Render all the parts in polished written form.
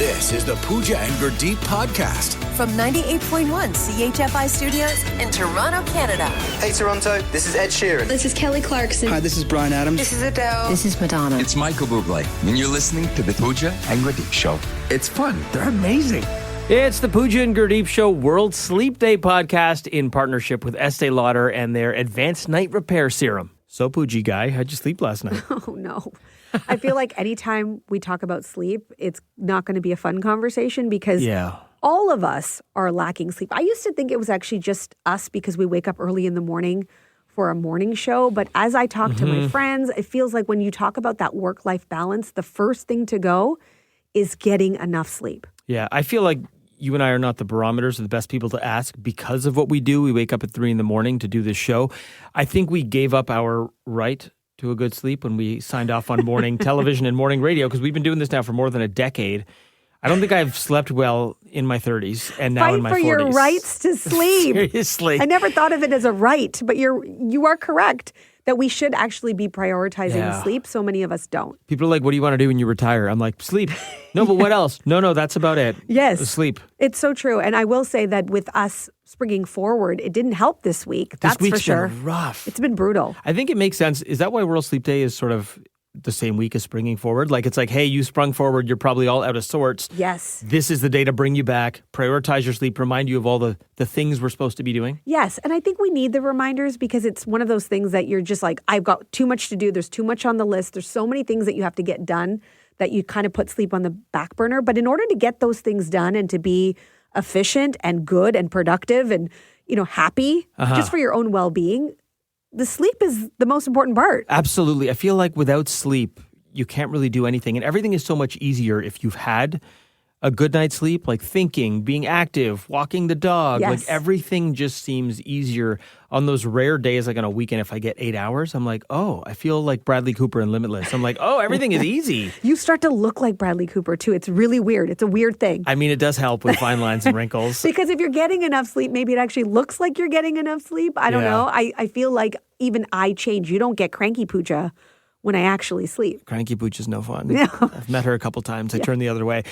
This is the Pooja and Gurdeep podcast. From 98.1 CHFI Studios in Toronto, Canada. Hey Toronto, this is Ed Sheeran. This is Kelly Clarkson. Hi, this is Bryan Adams. This is Adele. This is Madonna. It's Michael Bublé, and you're listening to the Pooja and Gurdeep Show. It's fun. They're amazing. It's the Pooja and Gurdeep Show World Sleep Day podcast in partnership with Estee Lauder and their Advanced Night Repair Serum. So, Pooja guy, how'd you sleep last night? Oh, no. I feel like anytime we talk about sleep, it's not going to be a fun conversation because all of us are lacking sleep. I used to think it was actually just us because we wake up early in the morning for a morning show. But as I talk to my friends, it feels like when you talk about that work-life balance, the first thing to go is getting enough sleep. Yeah, I feel like you and I are not the barometers or the best people to ask because of what we do. We wake up at 3 a.m. to do this show. I think we gave up our right to a good sleep when we signed off on morning television and morning radio because we've been doing this now for more than a decade. I don't think I've slept well in my 30s and now in my 40s. Fight for your rights to sleep. Seriously. I never thought of it as a right, but you are correct that we should actually be prioritizing sleep. So many of us don't. People are like, what do you want to do when you retire? I'm like, sleep. No, but what else? No, that's about it. Yes. Sleep. It's so true. And I will say that with us springing forward, it didn't help this week. That's for sure. Been rough. It's been brutal. I think it makes sense. Is that why World Sleep Day is sort of the same week as springing forward? Like, it's like, hey, you sprung forward. You're probably all out of sorts. Yes. This is the day to bring you back, prioritize your sleep, remind you of all the things we're supposed to be doing. Yes. And I think we need the reminders because it's one of those things that you're just like, I've got too much to do. There's too much on the list. There's so many things that you have to get done that you kind of put sleep on the back burner. But in order to get those things done and to be efficient and good and productive and, happy, just for your own well-being, the sleep is the most important part. Absolutely. I feel like without sleep, you can't really do anything. And everything is so much easier if you've had a good night's sleep, like thinking, being active, walking the dog. Yes. Like everything just seems easier on those rare days, like on a weekend. If I get 8 hours, I'm like, oh, I feel like Bradley Cooper in Limitless. I'm like, oh, everything is easy. You start to look like Bradley Cooper too. It's really weird. It's a weird thing. I mean, it does help with fine lines and wrinkles. Because if you're getting enough sleep, maybe it actually looks like you're getting enough sleep. I don't know. I feel like even I change. You don't get cranky, Pooja, when I actually sleep. Cranky Pooch is no fun. Yeah. I've met her a couple times. I turn the other way.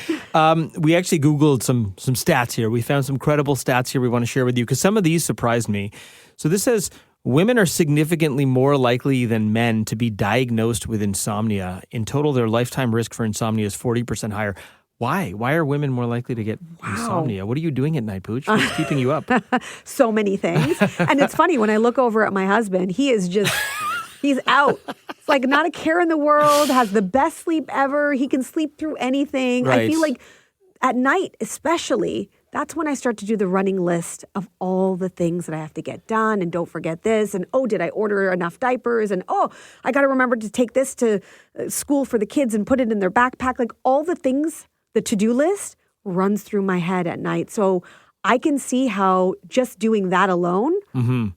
We actually Googled some stats here. We found some credible stats here we want to share with you because some of these surprised me. So this says women are significantly more likely than men to be diagnosed with insomnia. In total, their lifetime risk for insomnia is 40% higher. Why? Why are women more likely to get insomnia? What are you doing at night, Pooch? What's keeping you up? So many things. And it's funny, when I look over at my husband, he is just... He's out. It's like not a care in the world, has the best sleep ever. He can sleep through anything. Right. I feel like at night, especially, that's when I start to do the running list of all the things that I have to get done. And don't forget this. And, did I order enough diapers? And, I got to remember to take this to school for the kids and put it in their backpack. Like all the things, the to-do list runs through my head at night. So I can see how just doing that alone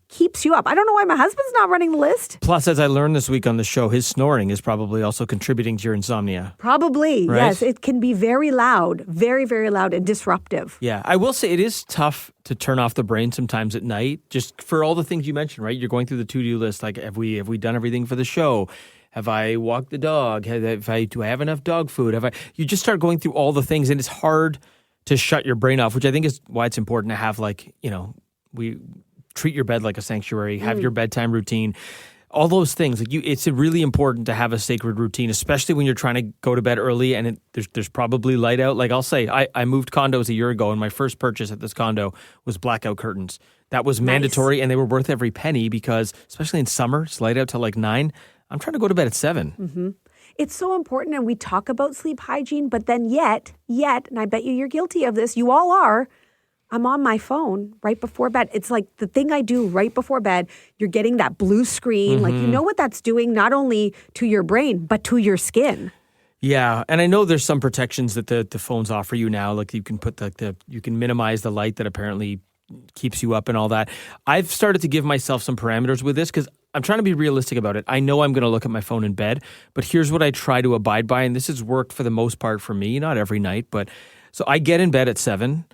keeps you up. I don't know why my husband's not running the list. Plus, as I learned this week on the show, his snoring is probably also contributing to your insomnia. Probably, right? Yes. It can be very loud, very, very loud and disruptive. Yeah, I will say it is tough to turn off the brain sometimes at night, just for all the things you mentioned, right? You're going through the to-do list, like have we done everything for the show? Have I walked the dog? Do I have enough dog food? You just start going through all the things, and it's hard to shut your brain off, which I think is why it's important to have, we treat your bed like a sanctuary, have your bedtime routine, all those things. It's really important to have a sacred routine, especially when you're trying to go to bed early and there's probably light out. Like I'll say, I moved condos a year ago, and my first purchase at this condo was blackout curtains. That was mandatory, and they were worth every penny because, especially in summer, it's light out till 9. I'm trying to go to bed at 7. Mm-hmm. It's so important, and we talk about sleep hygiene, but then yet, and I bet you're guilty of this, you all are, I'm on my phone right before bed. It's like the thing I do right before bed, you're getting that blue screen. Like, you know what that's doing not only to your brain, but to your skin. Yeah, and I know there's some protections that the phones offer you now. Like you can put you can minimize the light that apparently keeps you up and all that. I've started to give myself some parameters with this because I'm trying to be realistic about it. I know I'm going to look at my phone in bed, but here's what I try to abide by, and this has worked for the most part for me, not every night, but so I get in bed at 7,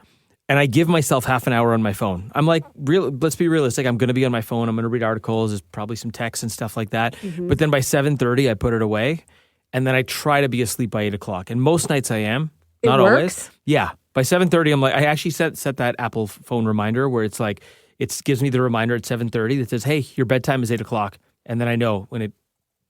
and I give myself half an hour on my phone. I'm like, let's be realistic. I'm going to be on my phone. I'm going to read articles. There's probably some texts and stuff like that. But then by 7:30, I put it away, and then I try to be asleep by 8 o'clock. And most nights I am. Not works? always. Yeah. By 7:30, I'm like, I actually set that Apple phone reminder where it's like, it gives me the reminder at 7:30 that says, hey, your bedtime is 8 o'clock. And then I know when it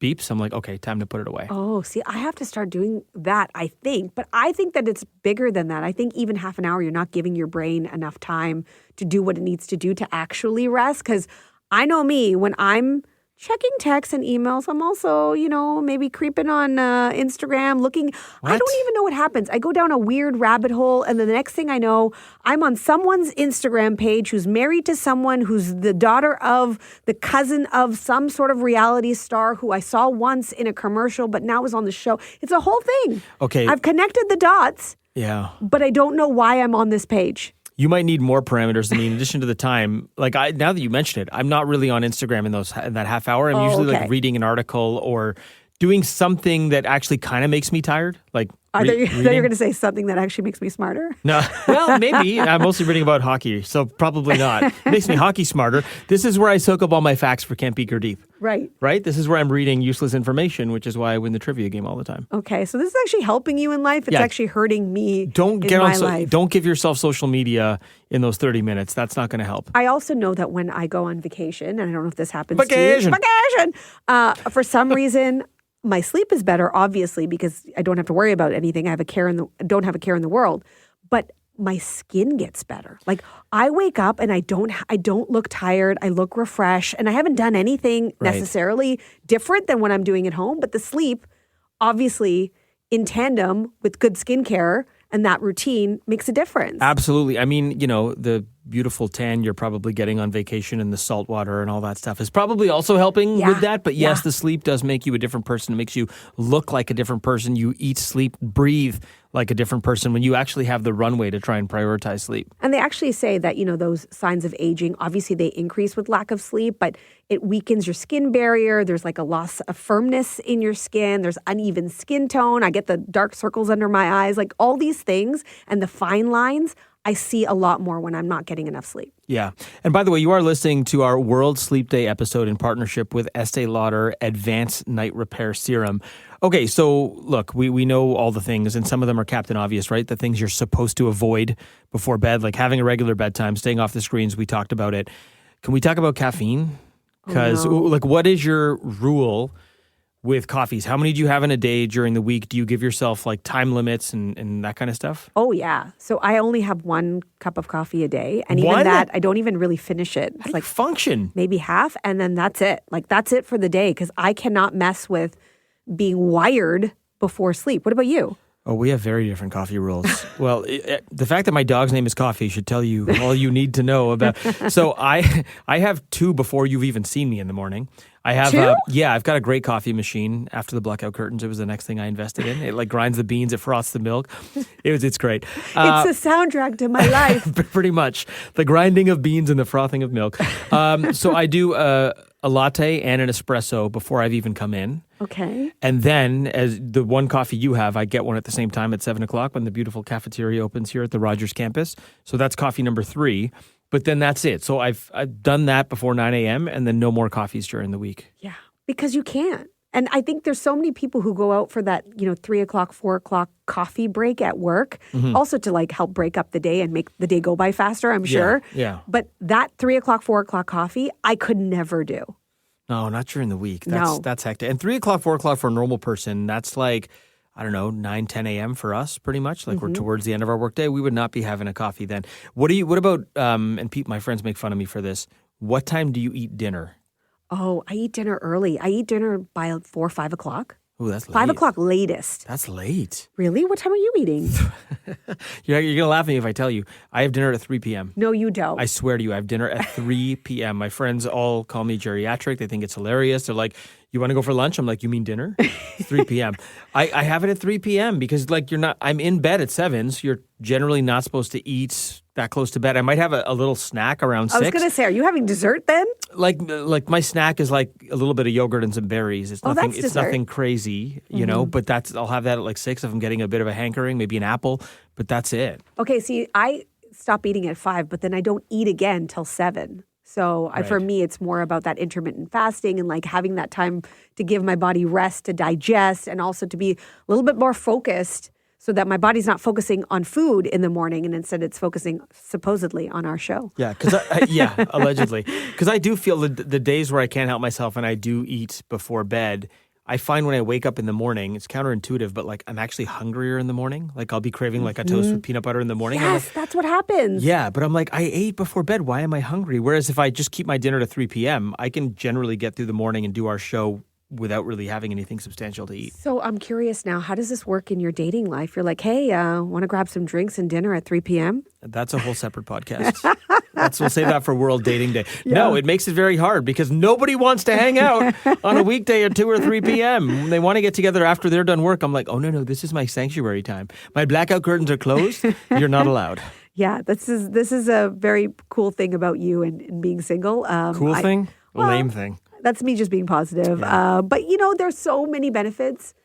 beeps, I'm like, okay, time to put it away. Oh, see, I have to start doing that, I think. But I think that it's bigger than that. I think even half an hour, you're not giving your brain enough time to do what it needs to do to actually rest. Because I know me, when I'm checking texts and emails, I'm also, maybe creeping on Instagram, looking. What? I don't even know what happens. I go down a weird rabbit hole, and then the next thing I know, I'm on someone's Instagram page who's married to someone who's the daughter of the cousin of some sort of reality star who I saw once in a commercial, but now is on the show. It's a whole thing. Okay. I've connected the dots, Yeah. but I don't know why I'm on this page. You might need more parameters than me in addition to the time. Like now that you mention it, I'm not really on Instagram in that half hour. I'm usually okay. like reading an article or doing something that actually kind of makes me tired. Like I thought you were reading. going to say something that actually makes me smarter. No, well, maybe. I'm mostly reading about hockey, so probably not. It makes me hockey smarter. This is where I soak up all my facts for Can't Beat Gurdeep. Right. Right? This is where I'm reading useless information, which is why I win the trivia game all the time. Okay, so this is actually helping you in life. It's Yeah. actually hurting me Don't in get my on. life. Don't give yourself social media in those 30 minutes. That's not going to help. I also know that when I go on vacation, and I don't know if this happens Vacation. to you. Vacation! For some reason, my sleep is better, obviously, because I don't have to worry about anything. I don't have a care in the world. But my skin gets better. Like I wake up and I don't look tired. I look refreshed, and I haven't done anything necessarily different than what I'm doing at home. But the sleep, obviously, in tandem with good skincare and that routine makes a difference. Absolutely. I mean, the beautiful tan you're probably getting on vacation and the salt water and all that stuff is probably also helping with that. But yes, the sleep does make you a different person. It makes you look like a different person. You eat, sleep, breathe like a different person when you actually have the runway to try and prioritize sleep. And they actually say that, those signs of aging, obviously they increase with lack of sleep, but it weakens your skin barrier. There's like a loss of firmness in your skin. There's uneven skin tone. I get the dark circles under my eyes, like all these things and the fine lines. I see a lot more when I'm not getting enough sleep. Yeah. And by the way, you are listening to our World Sleep Day episode in partnership with Estee Lauder Advanced Night Repair Serum. Okay, so look, we know all the things, and some of them are Captain Obvious, right? The things you're supposed to avoid before bed, like having a regular bedtime, staying off the screens. We talked about it. Can we talk about caffeine? Because, what is your rule with coffees? How many do you have in a day during the week? Do you give yourself like time limits and that kind of stuff? Oh, yeah. So I only have 1 cup of coffee a day. And One? even that, I don't even really finish it. It's Like function. maybe half, and then that's it. Like that's it for the day because I cannot mess with being wired before sleep. What about you? Oh, we have very different coffee rules. Well, the fact that my dog's name is Coffee should tell you all you need to know about. So I have 2 before you've even seen me in the morning. I have 2? I've got a great coffee machine. After the blackout curtains, it was the next thing I invested in. It like grinds the beans, it froths the milk. It's great. It's a soundtrack to my life. Pretty much the grinding of beans and the frothing of milk. So I do a latte and an espresso before I've even come in. Okay. And then, as the one coffee you have, I get one at the same time at 7 o'clock when the beautiful cafeteria opens here at the Rogers campus. So that's coffee number 3. But then that's it. So I've done that before 9 a.m. and then no more coffees during the week. Yeah, because you can't. And I think there's so many people who go out for that, 3 o'clock, 4 o'clock coffee break at work, also to like help break up the day and make the day go by faster, I'm sure. Yeah. But that 3 o'clock, 4 o'clock coffee, I could never do. No, not during the week. No. That's hectic. And 3 o'clock, 4 o'clock for a normal person, that's like, I don't know, 9, 10 a.m. for us, pretty much. Like we're towards the end of our workday. We would not be having a coffee then. What about, and Pete, my friends make fun of me for this. What time do you eat dinner? Oh, I eat dinner early. I eat dinner by 4 or 5 o'clock. Oh, that's late. 5 o'clock latest. That's late. Really? What time are you eating? You're going to laugh at me if I tell you. I have dinner at 3 p.m. No, you don't. I swear to you, I have dinner at 3 p.m. My friends all call me geriatric. They think it's hilarious. They're like, you want to go for lunch? I'm like, you mean dinner? 3 p.m. I have it at 3 p.m. because like I'm in bed at 7, so you're generally not supposed to eat that close to bed. I might have a little snack around 6. I was going to say, are you having dessert then? Like my snack is like a little bit of yogurt and some berries. It's nothing. that's It's dessert. nothing crazy, you know. But I'll have that at like 6 if I'm getting a bit of a hankering, maybe an apple. But that's it. Okay, see, I stop eating at 5, but then I don't eat again till 7. So for me, it's more about that intermittent fasting and like having that time to give my body rest to digest and also to be a little bit more focused so that my body's not focusing on food in the morning and instead it's focusing supposedly on our show. Yeah, allegedly. Because I do feel the days where I can't help myself and I do eat before bed, I find when I wake up in the morning, it's counterintuitive, but like I'm actually hungrier in the morning. Like I'll be craving like a toast with peanut butter in the morning. Yes, that's what happens. Yeah, but I'm like, I ate before bed. Why am I hungry? Whereas if I just keep my dinner to 3 p.m., I can generally get through the morning and do our show without really having anything substantial to eat. So I'm curious now, how does this work in your dating life? You're like, hey, want to grab some drinks and dinner at 3 p.m.? That's a whole separate podcast. We'll save that for World Dating Day. Yeah. No, it makes it very hard because nobody wants to hang out on a weekday at 2 or 3 p.m. They want to get together after they're done work. I'm like, oh, no, this is my sanctuary time. My blackout curtains are closed. You're not allowed. Yeah, this is a very cool thing about you and being single. Thing? Lame thing. That's me just being positive. Yeah. But, there's so many benefits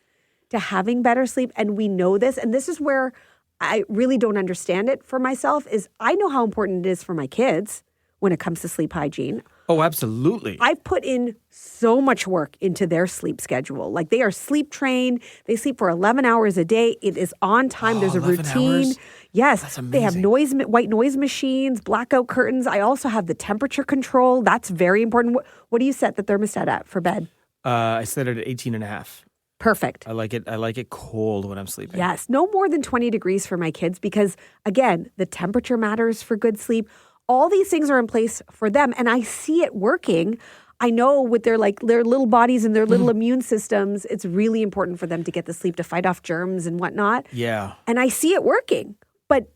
to having better sleep. And we know this. And this is where I really don't understand it for myself is I know how important it is for my kids when it comes to sleep hygiene. Oh, absolutely. I've put in so much work into their sleep schedule. Like they are sleep trained. They sleep for 11 hours a day. It is on time. There's a routine. Hours? Yes. That's amazing. They have white noise machines, blackout curtains. I also have the temperature control. That's very important. What do you set the thermostat at for bed? I set it at 18.5. Perfect. I like it cold when I'm sleeping. Yes. No more than 20 degrees for my kids because, again, the temperature matters for good sleep. All these things are in place for them, and I see it working. I know with their little bodies and their little immune systems, it's really important for them to get the sleep to fight off germs and whatnot. Yeah. And I see it working. But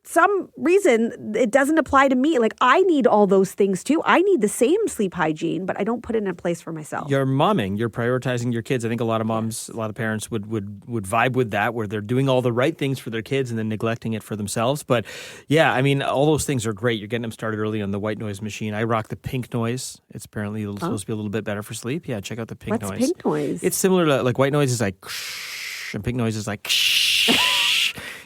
some reason it doesn't apply to me. Like I need all those things too. I need the same sleep hygiene, but I don't put it in place for myself. You're momming. You're prioritizing your kids. I think a lot of moms, a lot of parents would vibe with that, where they're doing all the right things for their kids and then neglecting it for themselves. But yeah, I mean, all those things are great. You're getting them started early on the white noise machine. I rock the pink noise. It's apparently supposed to be a little bit better for sleep. Yeah, check out the pink noise. What's pink noise? It's similar to like white noise is like shh, and pink noise is like shh.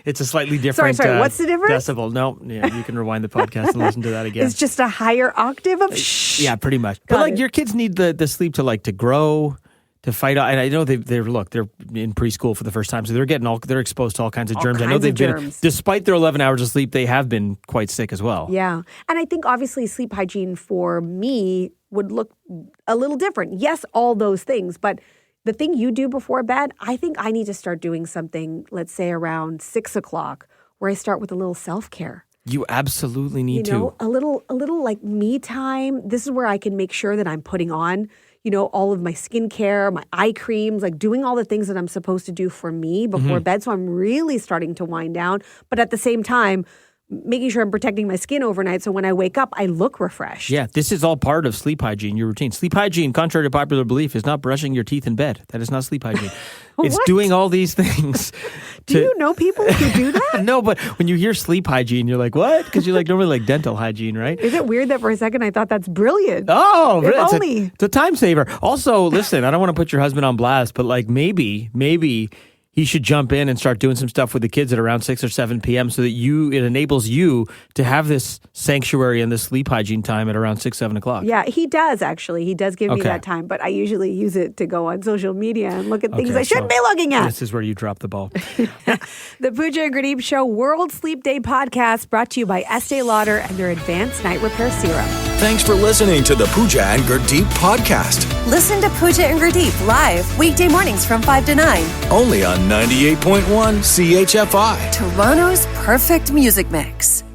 It's a slightly different Sorry, what's the difference? Decibel. No, yeah, you can rewind the podcast and listen to that again. It's just a higher octave of shh. Yeah, pretty much. But your kids need the sleep to grow, to fight. And I know they're in preschool for the first time, so they're exposed to all kinds of germs. I know they've been, despite their 11 hours of sleep, they have been quite sick as well. Yeah. And I think obviously sleep hygiene for me would look a little different. Yes, all those things, but the thing you do before bed, I think I need to start doing something, let's say around 6 o'clock, where I start with a little self-care. You absolutely need to. A little like me time. This is where I can make sure that I'm putting on, all of my skincare, my eye creams, like doing all the things that I'm supposed to do for me before bed. So I'm really starting to wind down. But at the same time, making sure I'm protecting my skin overnight so when I wake up, I look refreshed. Yeah, this is all part of sleep hygiene, your routine. Sleep hygiene, contrary to popular belief, is not brushing your teeth in bed. That is not sleep hygiene. It's doing all these things. Do you know people who do that? No, but when you hear sleep hygiene, you're like, what? Because you normally like dental hygiene, right? Is it weird that for a second I thought that's brilliant? Oh, if only. It's a time saver. Also, listen, I don't want to put your husband on blast, but like maybe he should jump in and start doing some stuff with the kids at around 6 or 7 p.m. so that it enables you to have this sanctuary and this sleep hygiene time at around 6, 7 o'clock. Yeah, he does actually. He does give me that time, but I usually use it to go on social media and look at things I shouldn't be looking at. This is where you drop the ball. The Pooja and Gurdeep Show World Sleep Day podcast brought to you by Estee Lauder and their Advanced Night Repair Serum. Thanks for listening to the Pooja and Gurdeep podcast. Listen to Pooja and Gurdeep live weekday mornings from 5 to 9. Only on 98.1 CHFI. Toronto's perfect music mix.